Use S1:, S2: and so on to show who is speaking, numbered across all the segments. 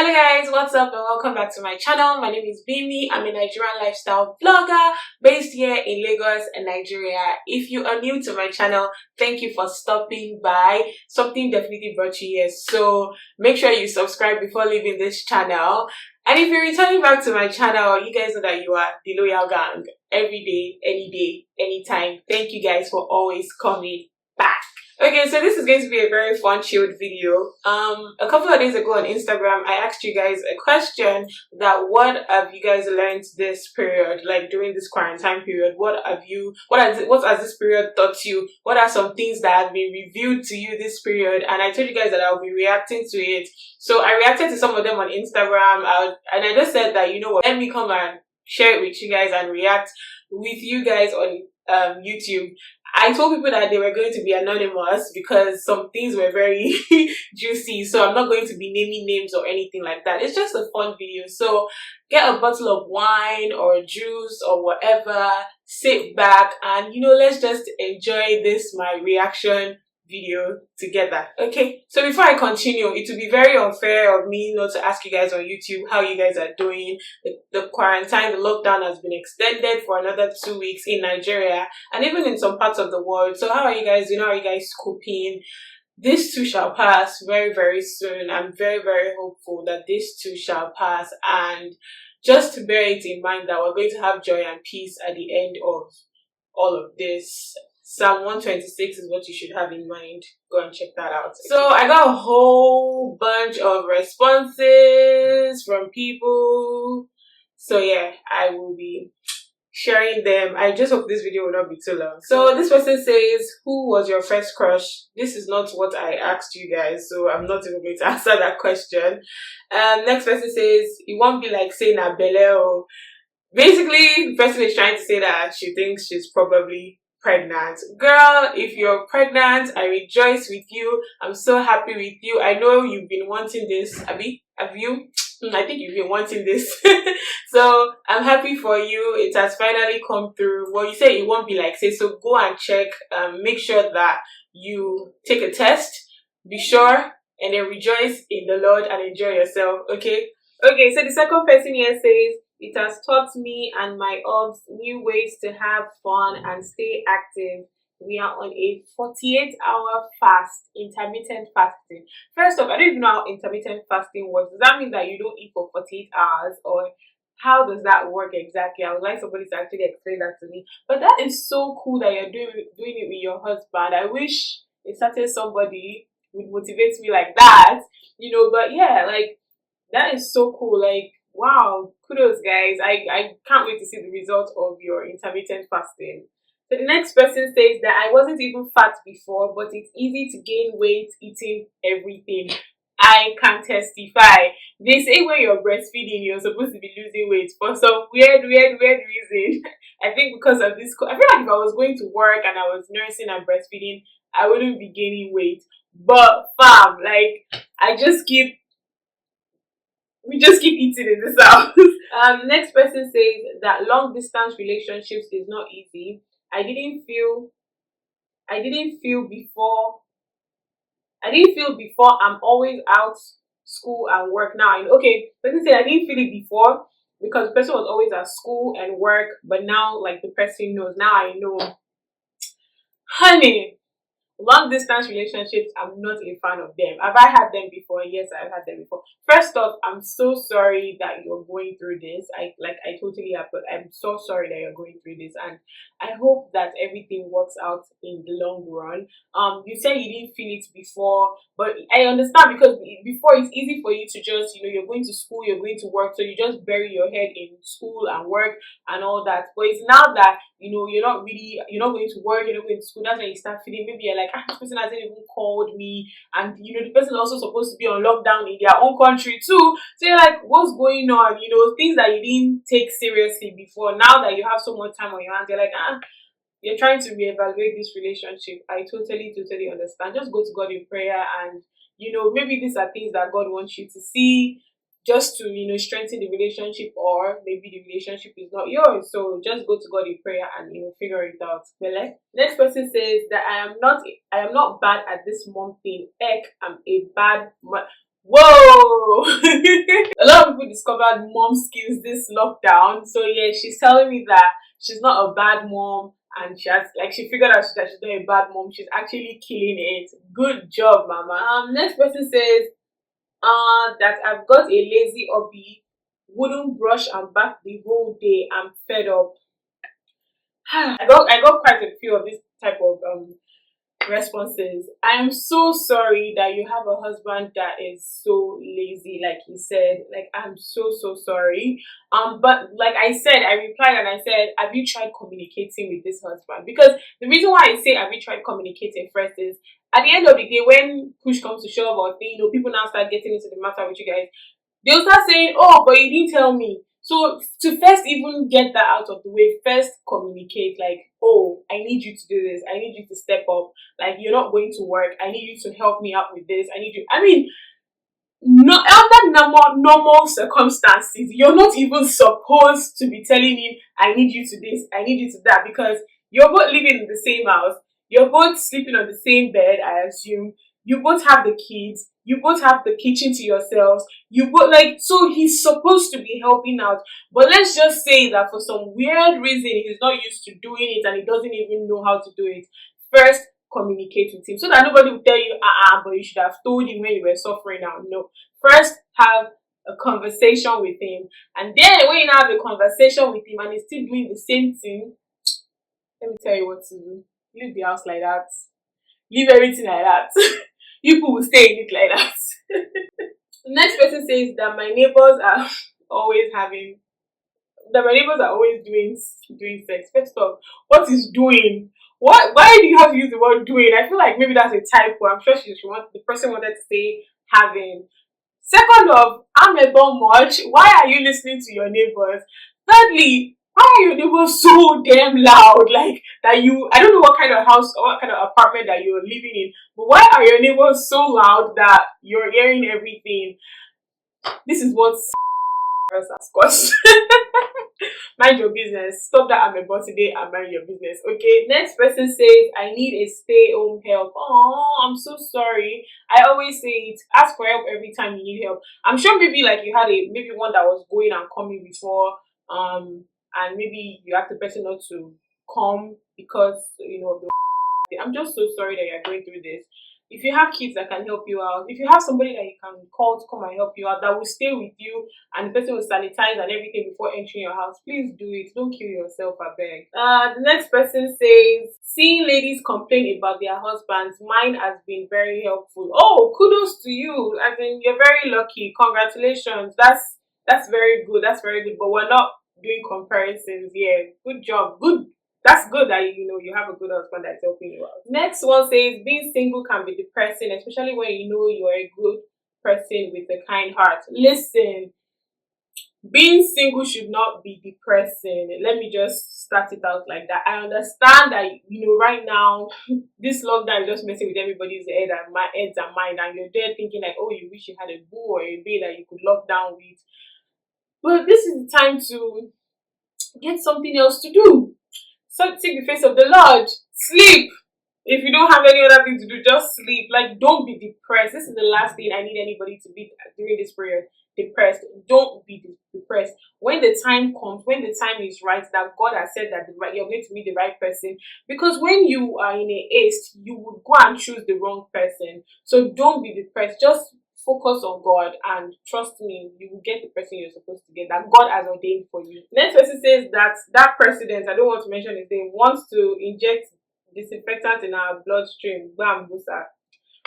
S1: Hello guys, what's up and welcome back to my channel. My name is Bemi. I'm a Nigerian lifestyle vlogger based here in Lagos, Nigeria. If you are new to my channel, thank you for stopping by. Something definitely brought you here, so make sure you subscribe before leaving this channel. And if you're returning back to my channel, you guys know that you are the loyal gang. Every day, anytime. Thank you guys for always coming back. Okay, so this is going to be a very fun, chilled video. A couple of days ago on Instagram, I asked you guys a question that what have you guys learned this period, like during this quarantine period? What has this period taught you? What are some things that have been revealed to you this period? And I told you guys that I'll be reacting to it. So I reacted to some of them on Instagram, and I just said that, you know what, let me come and share it with you guys and react with you guys on YouTube. I told people that they were going to be anonymous because some things were very juicy, so I'm not going to be naming names or anything like that. It's just a fun video, so get a bottle of wine or juice or whatever, sit back, and let's just enjoy this my reaction video together. Okay, so before I continue, it would be very unfair of me not to ask you guys on YouTube how you guys are doing. The quarantine, the lockdown has been extended for another 2 weeks in Nigeria and even in some parts of the world. So how are you guys doing? How are you guys coping? This too shall pass very, very soon. I'm very, very hopeful that this too shall pass, and just to bear it in mind that we're going to have joy and peace at the end of all of this. Psalm 126 is what you should have in mind. Go and check that out. So I got a whole bunch of responses from people. So yeah, I will be sharing them. I just hope this video will not be too long. So this person says, who was your first crush? This is not what I asked you guys, so I'm not even going to answer that question. Next person says, it won't be like saying a Bele. Basically, the person is trying to say that she thinks she's probably pregnant. Girl, if you're pregnant, I rejoice with you. I'm so happy with you. I know you've been wanting this. Abby, have you? I think you've been wanting this. So I'm happy for you. It has finally come through. Well, you say it won't be like say, so go and check. Make sure that you take a test. Be sure, and then rejoice in the Lord and enjoy yourself. Okay. Okay. So the second person here says, it has taught me and my obs new ways to have fun and stay active. We are on a 48-hour fast, intermittent fasting. First off, I don't even know how intermittent fasting works. Does that mean that you don't eat for 48 hours, or how does that work exactly? I would like somebody to actually explain that to me. But that is so cool that you're doing it with your husband. I wish a certain somebody would motivate me like that, but yeah, like, that is so cool. Like, wow, kudos guys. I can't wait to see the result of your intermittent fasting. So the next person says that I wasn't even fat before, but it's easy to gain weight eating everything. I can testify. They say when you're breastfeeding, you're supposed to be losing weight for some weird reason. I think because of this, I feel like if I was going to work and I was nursing and breastfeeding, I wouldn't be gaining weight. But fam, like, we just keep eating in this house. Next person says that long distance relationships is not easy. I didn't feel before. I'm always out school and work now. Okay, person said I didn't feel it before because the person was always at school and work, but now like the person knows. Now I know. Honey, long distance relationships, I'm not a fan of them. Have I had them before? Yes, I've had them before. First off, I'm so sorry that you're going through this. I totally have, but I'm so sorry that you're going through this, and I hope that everything works out in the long run. You said you didn't feel it before, but I understand because before it's easy for you to just, you're going to school, you're going to work, so you just bury your head in school and work and all that. But it's now that you're not going to work, you're not going to school, that's when you start feeling, maybe you're like, this person hasn't even called me, and the person is also supposed to be on lockdown in their own country too, so you're like, what's going on? Things that you didn't take seriously before, now that you have so much time on your hands, you're like, you're trying to reevaluate this relationship. I totally understand. Just go to God in prayer, and maybe these are things that God wants you to see, just to strengthen the relationship, or maybe the relationship is not yours. So just go to God in prayer and figure it out. Well, next person says that I am not bad at this mom thing. Heck, I'm a bad mom. Whoa. discovered mom skills this lockdown. So yeah, she's telling me that she's not a bad mom, and she figured out that she's not a bad mom. She's actually killing it. Good job, mama. Next person says that I've got a lazy hobby, wouldn't brush and bath the whole day. I'm fed up. I got quite a few of this type of responses. I'm so sorry that you have a husband that is so lazy, like he said. Like, I'm so sorry. But like I said, I replied and I said, have you tried communicating with this husband? Because the reason why I say have you tried communicating first is, at the end of the day, when push comes to shove or thing, people now start getting into the matter with you guys, they'll start saying, oh, but you didn't tell me. So to first even get that out of the way, first communicate, like, oh, I need you to do this. I need you to step up. Like, you're not going to work. I need you to help me out with this. No, under normal circumstances, you're not even supposed to be telling him, I need you to this, I need you to that, because you're both living in the same house. You're both sleeping on the same bed, I assume. You both have the kids. You both have the kitchen to yourselves. You both, so he's supposed to be helping out. But let's just say that for some weird reason, he's not used to doing it and he doesn't even know how to do it. First, communicate with him so that nobody will tell you, but you should have told him when you were suffering now. No. First, have a conversation with him. And then when you have a conversation with him and he's still doing the same thing, let me tell you what to do. Leave the house like that. Leave everything like that. People will stay in it like that. The next person says that my neighbors are always doing sex. First off, what is doing? Why do you have to use the word doing? I feel like maybe that's a typo. I'm sure the person wanted to say having. Second off, I'm a bum much. Why are you listening to your neighbors? Thirdly, why are your neighbors so damn loud? Like that I don't know what kind of house or what kind of apartment that you're living in, but why are your neighbors so loud that you're hearing everything? This is what Scott. Mind your business. Stop that I'm about today and mind your business. Okay. Next person says, I need a stay-home help. Oh, I'm so sorry. I always say it. Ask for help every time you need help. I'm sure maybe like you had maybe one that was going and coming before, and maybe you asked the person not to come because I'm just so sorry that you're going through this. If you have kids that can help you out, if you have somebody that you can call to come and help you out, that will stay with you and the person will sanitize and everything before entering your house, please do it. Don't kill yourself, I beg. The next person says, seeing ladies complain about their husbands, mine has been very helpful. Oh, kudos to you. I mean, you're very lucky. Congratulations. That's very good. That's very good. But we're not doing comparisons. Yeah, good job. Good. That's good that you have a good husband that's helping you out. Next one says, being single can be depressing, especially when you know you're a good person with a kind heart. Listen, being single should not be depressing. Let me just start it out like that. I understand that right now this lockdown is just messing with everybody's heads and mind, and you're there thinking like, oh, you wish you had a boo or a babe that you could lock down with. But this is the time to get something else to do. So seek the face of the Lord. Sleep. If you don't have any other thing to do, just sleep. Like, don't be depressed. This is the last thing I need anybody to be during this period. Depressed. Don't be depressed. When the time comes, when the time is right, that God has said that you're going to meet the right person. Because when you are in a haste, you would go and choose the wrong person. So don't be depressed. Just focus on God and trust me, you will get the person you're supposed to get, that God has ordained for you. Next person says that president, I don't want to mention his name, wants to inject disinfectant in our bloodstream. Bam, busa.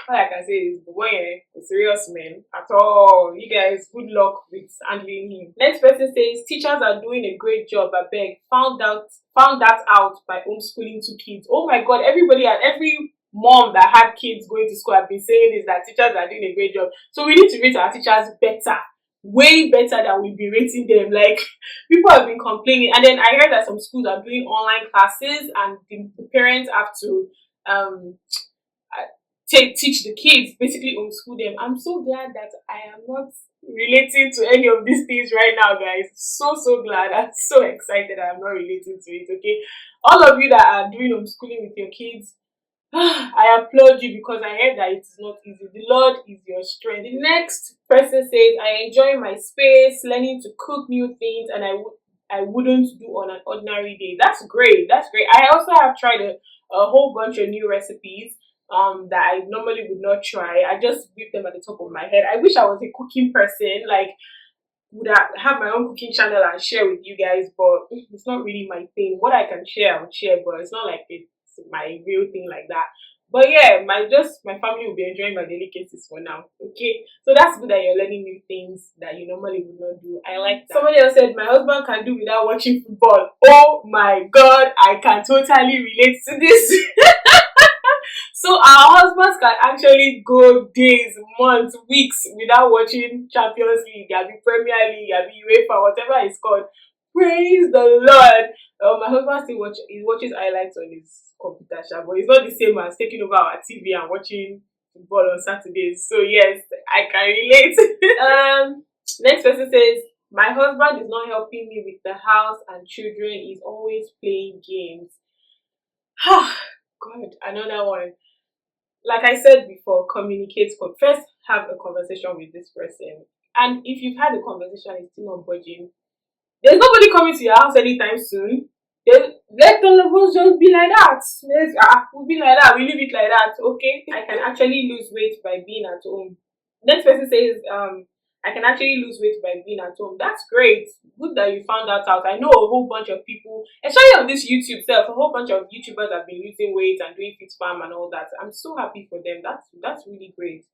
S1: All I can say is, boy, a serious man at all. You guys, good luck with handling him. Next person says, teachers are doing a great job. I beg. Found that out by homeschooling 2 kids. Oh my God, every mom that had kids going to school have been saying is that teachers are doing a great job. So we need to rate our teachers better, way better than we've been rating them. Like, people have been complaining, and then I heard that some schools are doing online classes and the parents have to teach the kids, basically homeschool them. I'm so glad that I am not relating to any of these things right now, guys. So glad. I'm so excited I'm not relating to it. Okay, all of you that are doing homeschooling with your kids, I applaud you because I heard that it is not easy. The Lord is your strength. The next person says, I enjoy my space, learning to cook new things, and I wouldn't do on an ordinary day. That's great. That's great. I also have tried a whole bunch of new recipes that I normally would not try. I just whip them at the top of my head. I wish I was a cooking person. Like, would have my own cooking channel and share with you guys, but it's not really my thing. What I can share, I'll share, but it's not like it's my real thing like that. But yeah, my family will be enjoying my delicacies for now. Okay, so that's good that you're learning new things that you normally would not do. I like that. Somebody else said my husband can do without watching football. Oh my god, I can totally relate to this. So our husbands can actually go days, months, weeks without watching Champions League, the Premier League, the UEFA, whatever it's called. Praise the Lord. My husband still he watches highlights on his computer, but it's not the same as taking over our TV and watching football on Saturdays. So yes, I can relate. Next person says, my husband is not helping me with the house and children. He's always playing games. God, another one. Like I said before, communicate. First, have a conversation with this person. And if you've had a conversation, it's still not budging, there's nobody coming to your house anytime soon. Let all of us just be like that. We'll be like that. We leave it like that. Okay. I can actually lose weight by being at home. Next person says, I can actually lose weight by being at home. That's great. Good that you found that out. I know a whole bunch of people, especially on this YouTube stuff, a whole bunch of YouTubers have been losing weight and doing fit farm and all that. I'm so happy for them. That's really great.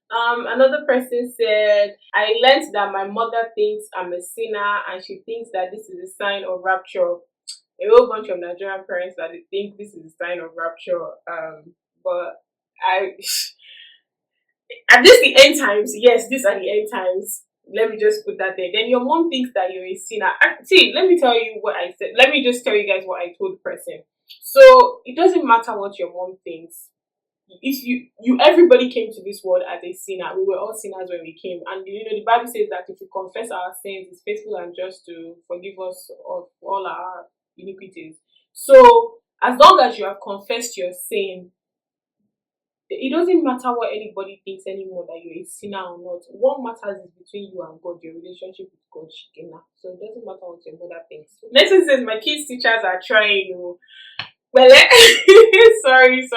S1: Another person said, I learned that my mother thinks I'm a sinner and she thinks that this is a sign of rapture. A whole bunch of Nigerian parents that they think this is a sign of rapture. But I at this the end times, yes, these are the end times. Let me just put that there. Then your mom thinks that you're a sinner. See, let me tell you what I said. Let me just tell you guys what I told the person. So it doesn't matter what your mom thinks. If you everybody came to this world as a sinner. We were all sinners when we came, and the Bible says that if we confess our sins, it's faithful and just to forgive us of all our iniquities. So as long as you have confessed your sin, it doesn't matter what anybody thinks anymore, that you're a sinner or not. What matters is between you and God, your relationship with God. So it doesn't matter what your mother thinks. Next one says, my kids' teachers are trying. Well, sorry.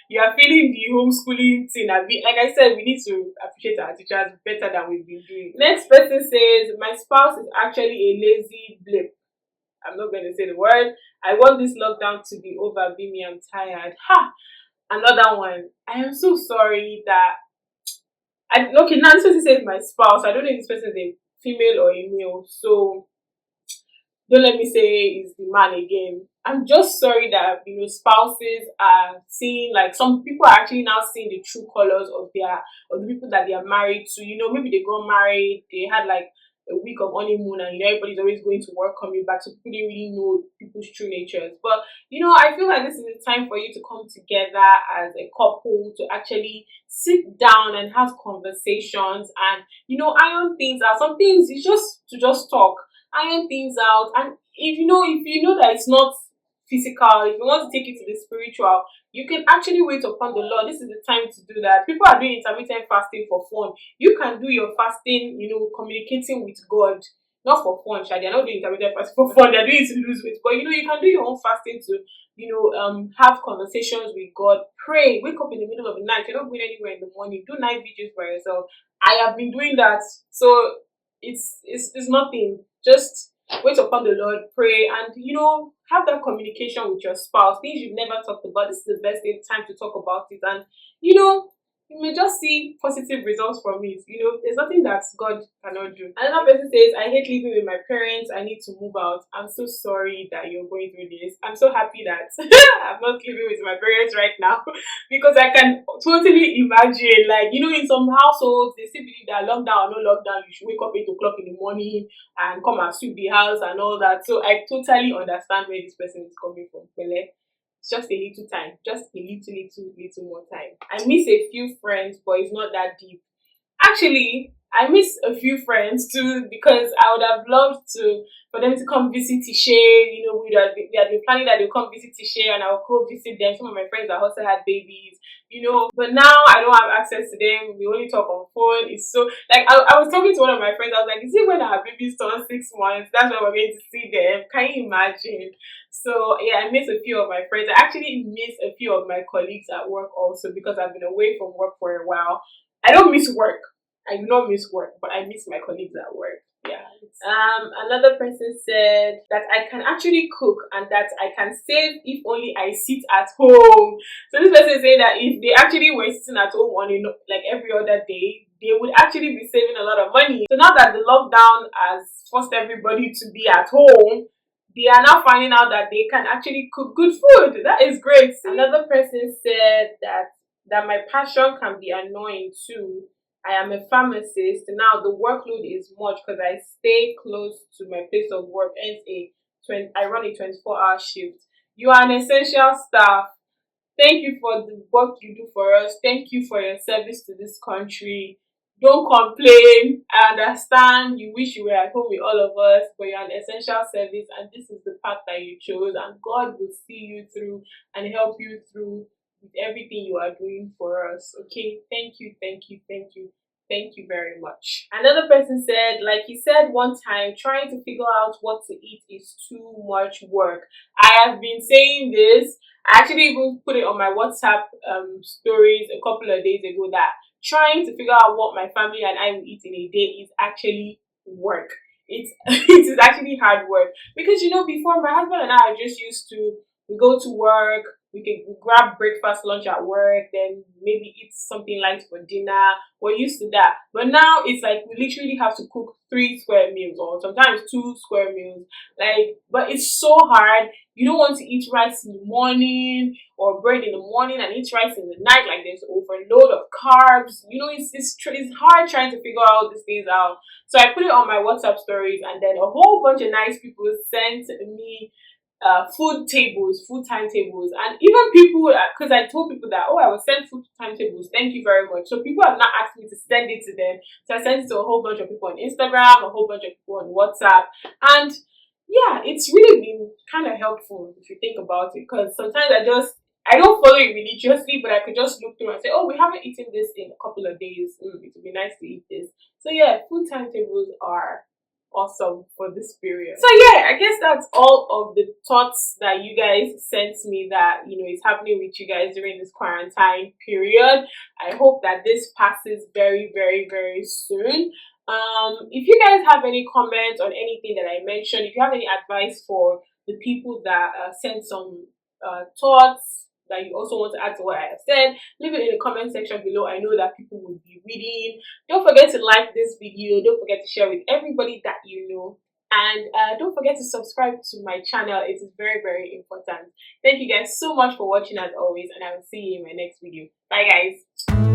S1: You are feeling the homeschooling thing. Like I said, we need to appreciate our teachers better than we've been doing. Next person says, my spouse is actually a lazy blip. I'm not going to say the word. I want this lockdown to be over, Bemi. I'm tired. Another one. I am so sorry that okay, now this person says my spouse. I don't know if this person is a female or a male. So don't let me say it's the man again. I'm just sorry that spouses are seeing, like, some people are actually now seeing the true colors of the people that they are married to. Maybe they got married, they had like a week of honeymoon, and everybody's always going to work, coming back, so people didn't really know people's true natures. But I feel like this is the time for you to come together as a couple, to actually sit down and have conversations and iron things out. Some things is just to just talk, iron things out. And if you know that it's not physical, if you want to take it to the spiritual, you can actually wait upon the Lord. This is the time to do that. People are doing intermittent fasting for fun. You can do your fasting, communicating with God, not for fun. They're not doing intermittent fasting for fun. They're doing it to lose weight. But you can do your own fasting to have conversations with God. Pray. Wake up in the middle of the night. You're not going anywhere in the morning. Do night vigils by yourself. I have been doing that, so it's nothing. Just wait upon the Lord, pray, and have that communication with your spouse. Things you've never talked about. This is the best time to talk about it, and you may just see positive results from it. There's nothing that God cannot do. Another person says, I hate living with my parents. I need to move out. I'm so sorry that you're going through this. I'm so happy that I'm not living with my parents right now, because I can totally imagine, like, in some households, they still believe that lockdown or no lockdown, you should wake up 8 o'clock in the morning and come and sweep the house and all that. So I totally understand where this person is coming from. It's just a little time, just a little more time. I miss a few friends, but it's not that deep. Actually, I miss a few friends too, because I would have loved for them to come visit Tishay. We had been planning that they'll come visit Tishay and I'll go visit them. Some of my friends that also had babies, but now I don't have access to them. We only talk on phone. It's so like I was talking to one of my friends. I was like, is it when our babies turn 6 months? That's when we're going to see them. Can you imagine? So yeah, I miss a few of my friends. I actually miss a few of my colleagues at work also, because I've been away from work for a while. I don't miss work. I do not miss work, but I miss my colleagues at work. Yeah. Another person said that I can actually cook and that I can save if only I sit at home. So this person is saying that if they actually were sitting at home on like every other day, they would actually be saving a lot of money. So now that the lockdown has forced everybody to be at home, they are now finding out that they can actually cook good food. That is great. Another person said that my passion can be annoying too. I am a pharmacist. Now the workload is much because I stay close to my place of work. Hence I run a 24-hour shift. You are an essential staff. Thank you for the work you do for us. Thank you for your service to this country. Don't complain. I understand you wish you were at home with all of us, but you're an essential service and this is the path that you chose, and God will see you through and help you through with everything you are doing for us. Okay, thank you, thank you, thank you, thank you very much. Another person said, like you said one time, trying to figure out what to eat is too much work. I have been saying this. I actually even put it on my WhatsApp stories a couple of days ago, that trying to figure out what my family and I will eat in a day is actually work. It is actually hard work, because before, my husband and I are just used to, we go to work, we grab breakfast, lunch at work, then maybe eat something light for dinner. We're used to that. But now it's like we literally have to cook 3 square meals, or sometimes 2 square meals. But it's so hard. You don't want to eat rice in the morning or bread in the morning and eat rice in the night. Like, there's overload of carbs. It's hard trying to figure all these things out. So I put it on my WhatsApp stories, and then a whole bunch of nice people sent me food timetables, and even people, because I told people that, I will send food timetables, thank you very much. So people have not asked me to send it to them, so I sent it to a whole bunch of people on Instagram, a whole bunch of people on WhatsApp, and yeah, it's really been kind of helpful if you think about it, because sometimes I don't follow it religiously, but I could just look through and say, we haven't eaten this in a couple of days, it would be nice to eat this. So yeah, food timetables are awesome for this period. So yeah, I guess that's all of the thoughts that you guys sent me that is happening with you guys during this quarantine period. I hope that this passes very, very, very soon. If you guys have any comments on anything that I mentioned, if you have any advice for the people that sent some thoughts that you also want to add to what I have said, leave it in the comment section below. I know that people will be reading. Don't forget to like this video. Don't forget to share with everybody that you know. And don't forget to subscribe to my channel. It is very, very important. Thank you guys so much for watching as always, and I will see you in my next video. Bye guys.